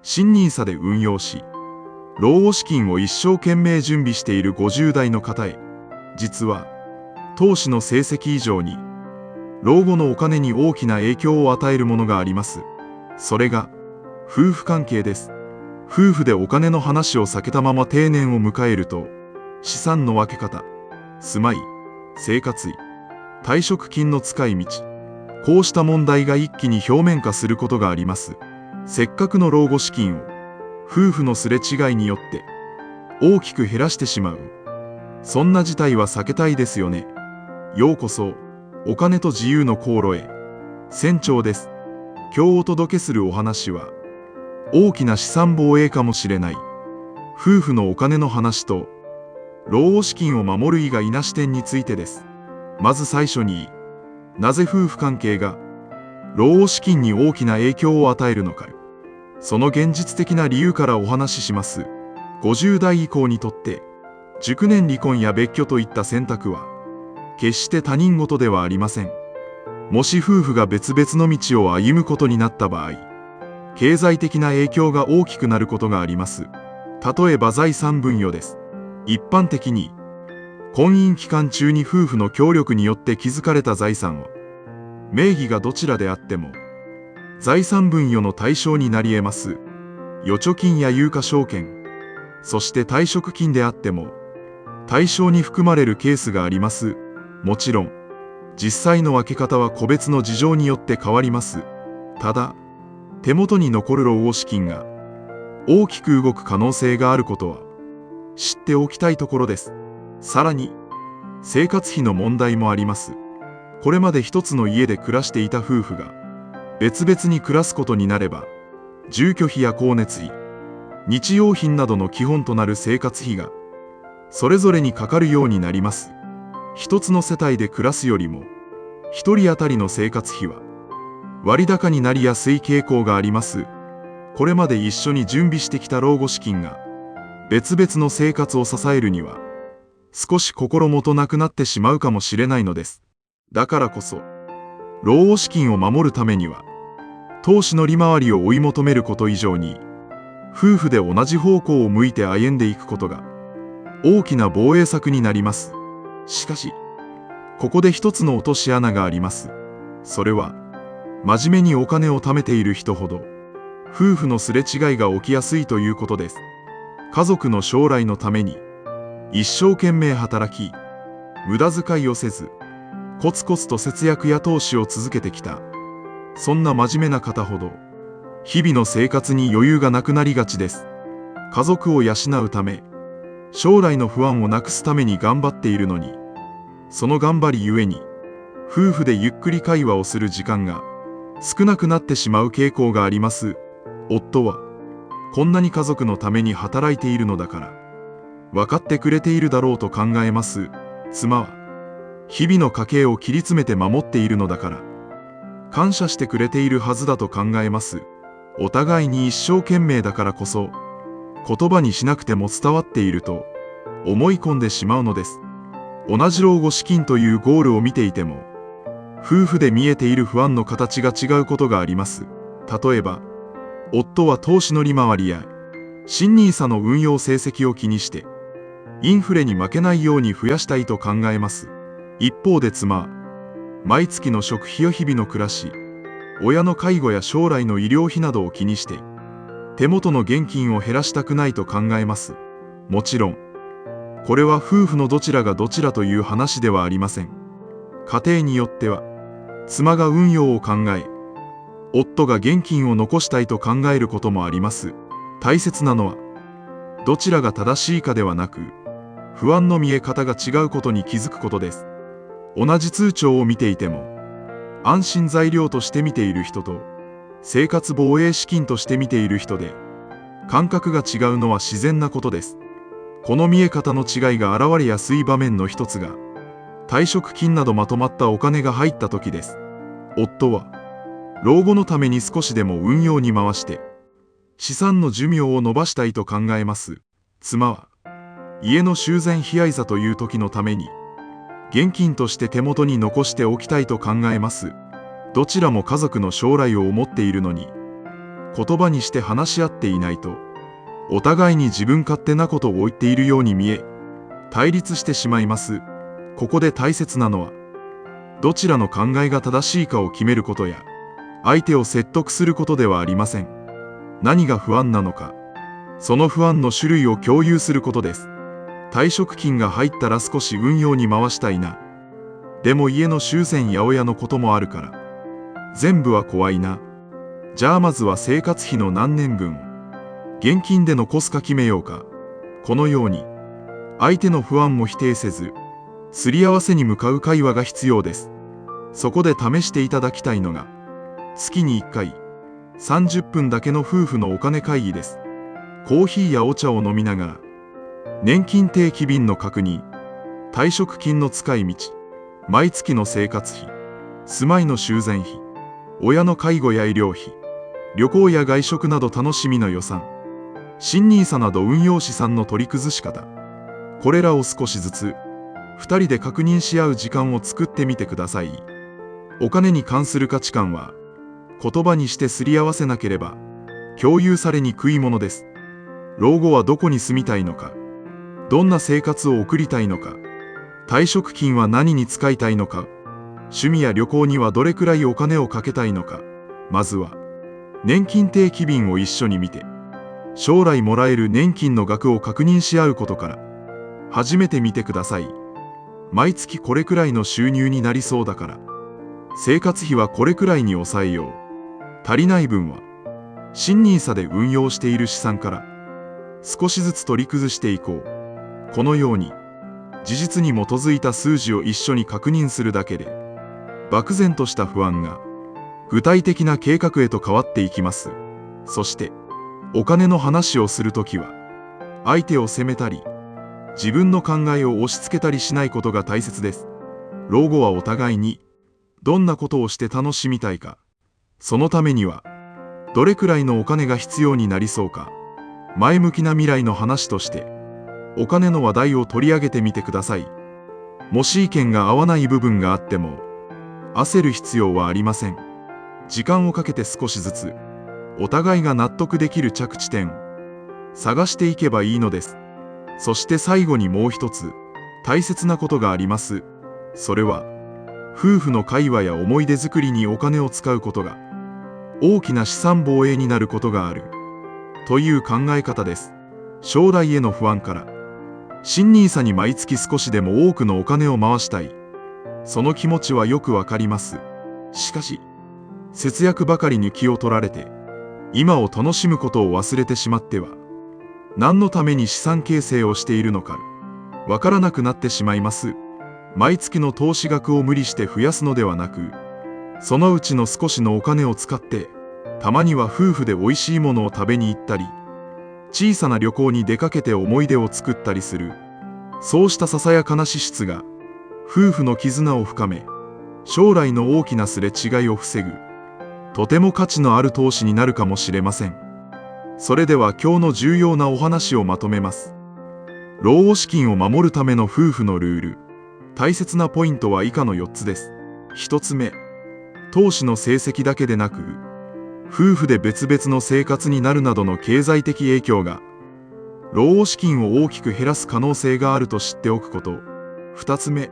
新NISAで運用し、老後資金を一生懸命準備している50代の方へ、実は、投資の成績以上に、老後のお金に大きな影響を与えるものがあります。それが、夫婦関係です。夫婦でお金の話を避けたまま定年を迎えると、資産の分け方、住まい、生活費、退職金の使い道、こうした問題が一気に表面化することがあります。せっかくの老後資金を、夫婦のすれ違いによって大きく減らしてしまう。そんな事態は避けたいですよね。ようこそ、お金と自由の航路へ。船長です。今日お届けするお話は、大きな資産防衛かもしれない。夫婦のお金の話と、老後資金を守る以外な視点についてです。まず最初に、なぜ夫婦関係が、老後資金に大きな影響を与えるのか。その現実的な理由からお話しします。50代以降にとって、熟年離婚や別居といった選択は、決して他人事ではありません。もし夫婦が別々の道を歩むことになった場合、経済的な影響が大きくなることがあります。例えば財産分与です。一般的に、婚姻期間中に夫婦の協力によって築かれた財産は、名義がどちらであっても、財産分与の対象になり得ます。預貯金や有価証券、そして退職金であっても、対象に含まれるケースがあります。もちろん、実際の分け方は個別の事情によって変わります。ただ、手元に残る老後資金が大きく動く可能性があることは知っておきたいところです。さらに、生活費の問題もあります。これまで一つの家で暮らしていた夫婦が別々に暮らすことになれば、住居費や光熱費、日用品などの基本となる生活費がそれぞれにかかるようになります。一つの世帯で暮らすよりも、一人当たりの生活費は割高になりやすい傾向があります。これまで一緒に準備してきた老後資金が別々の生活を支えるには、少し心もとなくなってしまうかもしれないのです。だからこそ、老後資金を守るためには、投資の利回りを追い求めること以上に、夫婦で同じ方向を向いて歩んでいくことが、大きな防衛策になります。しかし、ここで一つの落とし穴があります。それは、真面目にお金を貯めている人ほど、夫婦のすれ違いが起きやすいということです。家族の将来のために、一生懸命働き、無駄遣いをせず、コツコツと節約や投資を続けてきた。そんな真面目な方ほど、日々の生活に余裕がなくなりがちです。家族を養うため、将来の不安をなくすために頑張っているのに、その頑張りゆえに、夫婦でゆっくり会話をする時間が少なくなってしまう傾向があります。夫は、こんなに家族のために働いているのだから、分かってくれているだろうと考えます。妻は、日々の家計を切り詰めて守っているのだから、感謝してくれているはずだと考えます。お互いに一生懸命だからこそ、言葉にしなくても伝わっていると思い込んでしまうのです。同じ老後資金というゴールを見ていても、夫婦で見えている不安の形が違うことがあります。例えば、夫は投資の利回りや新NISAの運用成績を気にして、インフレに負けないように増やしたいと考えます。一方で妻は、毎月の食費や日々の暮らし、親の介護や将来の医療費などを気にして、手元の現金を減らしたくないと考えます。もちろん、これは夫婦のどちらがどちらという話ではありません。家庭によっては、妻が運用を考え、夫が現金を残したいと考えることもあります。大切なのは、どちらが正しいかではなく、不安の見え方が違うことに気づくことです。同じ通帳を見ていても、安心材料として見ている人と、生活防衛資金として見ている人で、感覚が違うのは自然なことです。この見え方の違いが現れやすい場面の一つが、退職金などまとまったお金が入った時です。夫は、老後のために少しでも運用に回して、資産の寿命を伸ばしたいと考えます。妻は、家の修繕費やいざという時のために、現金として手元に残しておきたいと考えます。どちらも家族の将来を思っているのに、言葉にして話し合っていないと、お互いに自分勝手なことを言っているように見え、対立してしまいます。ここで大切なのは、どちらの考えが正しいかを決めることや、相手を説得することではありません。何が不安なのか、その不安の種類を共有することです。退職金が入ったら少し運用に回したいな。でも家の修繕や親のこともあるから。全部は怖いな。じゃあまずは生活費の何年分、現金で残すか決めようか。このように、相手の不安も否定せず、すり合わせに向かう会話が必要です。そこで試していただきたいのが、月に1回、30分だけの夫婦のお金会議です。コーヒーやお茶を飲みながら、年金定期便の確認、退職金の使い道、毎月の生活費、住まいの修繕費、親の介護や医療費、旅行や外食など楽しみの予算、新NISAなど運用資産の取り崩し方、これらを少しずつ、2人で確認し合う時間を作ってみてください。お金に関する価値観は、言葉にしてすり合わせなければ、共有されにくいものです。老後はどこに住みたいのか、どんな生活を送りたいのか、退職金は何に使いたいのか、趣味や旅行にはどれくらいお金をかけたいのか、まずは、年金定期便を一緒に見て、将来もらえる年金の額を確認し合うことから、始めてみてください。毎月これくらいの収入になりそうだから、生活費はこれくらいに抑えよう。足りない分は、新NISAで運用している資産から、少しずつ取り崩していこう。このように、事実に基づいた数字を一緒に確認するだけで、漠然とした不安が、具体的な計画へと変わっていきます。そして、お金の話をするときは、相手を責めたり、自分の考えを押し付けたりしないことが大切です。老後はお互いに、どんなことをして楽しみたいか、そのためには、どれくらいのお金が必要になりそうか、前向きな未来の話として、お金の話題を取り上げてみてください。もし意見が合わない部分があっても、焦る必要はありません。時間をかけて少しずつ、お互いが納得できる着地点、探していけばいいのです。そして最後にもう一つ、大切なことがあります。それは、夫婦の会話や思い出作りにお金を使うことが、大きな資産防衛になることがある、という考え方です。将来への不安から、新NISAに毎月少しでも多くのお金を回したい。その気持ちはよくわかります。しかし、節約ばかりに気を取られて、今を楽しむことを忘れてしまっては、何のために資産形成をしているのか、わからなくなってしまいます。毎月の投資額を無理して増やすのではなく、そのうちの少しのお金を使って、たまには夫婦で美味しいものを食べに行ったり、小さな旅行に出かけて思い出を作ったりする。そうしたささやかな支出が、夫婦の絆を深め、将来の大きなすれ違いを防ぐ、とても価値のある投資になるかもしれません。それでは今日の重要なお話をまとめます。老後資金を守るための夫婦のルール。大切なポイントは以下の4つです。1つ目、投資の成績だけでなく、夫婦で別々の生活になるなどの経済的影響が、老後資金を大きく減らす可能性があると知っておくこと。2つ目、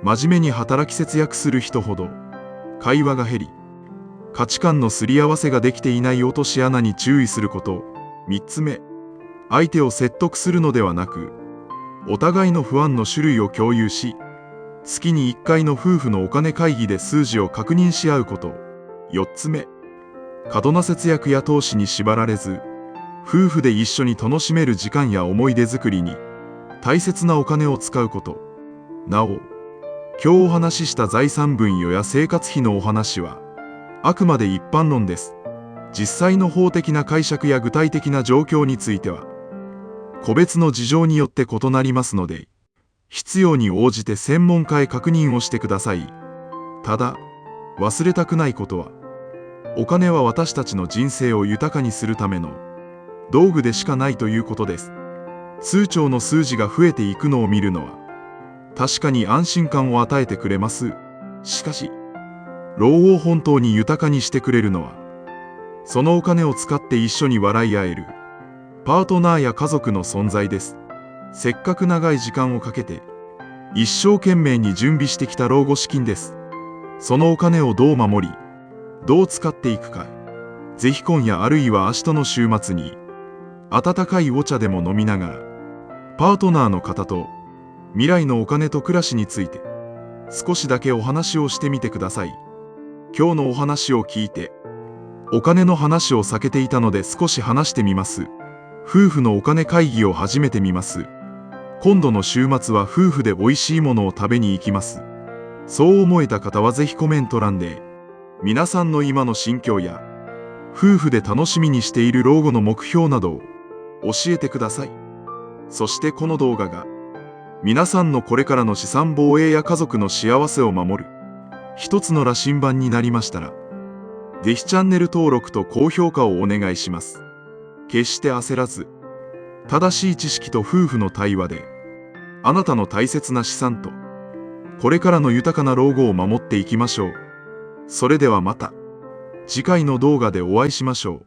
真面目に働き節約する人ほど、会話が減り、価値観のすり合わせができていない落とし穴に注意すること。3つ目、相手を説得するのではなく、お互いの不安の種類を共有し、月に1回の夫婦のお金会議で数字を確認し合うこと。4つ目、過度な節約や投資に縛られず、夫婦で一緒に楽しめる時間や思い出作りに大切なお金を使うこと。なお、今日お話しした財産分与や生活費のお話は、あくまで一般論です。実際の法的な解釈や具体的な状況については、個別の事情によって異なりますので、必要に応じて専門家へ確認をしてください。ただ、忘れたくないことは、お金は私たちの人生を豊かにするための道具でしかないということです。通帳の数字が増えていくのを見るのは、確かに安心感を与えてくれます。しかし、老後を本当に豊かにしてくれるのは、そのお金を使って一緒に笑い合えるパートナーや家族の存在です。せっかく長い時間をかけて一生懸命に準備してきた老後資金です。そのお金をどう守り、どう使っていくか、ぜひ今夜あるいは明日の週末に温かいお茶でも飲みながら、パートナーの方と未来のお金と暮らしについて少しだけお話をしてみてください。今日のお話を聞いてお金の話を避けていたので少し話してみます。夫婦のお金会議を始めてみます。今度の週末は夫婦で美味しいものを食べに行きます。そう思えた方はぜひコメント欄で皆さんの今の心境や夫婦で楽しみにしている老後の目標などを教えてください。そしてこの動画が皆さんのこれからの資産防衛や家族の幸せを守る一つの羅針盤になりましたら、ぜひチャンネル登録と高評価をお願いします。決して焦らず、正しい知識と夫婦の対話で、あなたの大切な資産と、これからの豊かな老後を守っていきましょう。それではまた、次回の動画でお会いしましょう。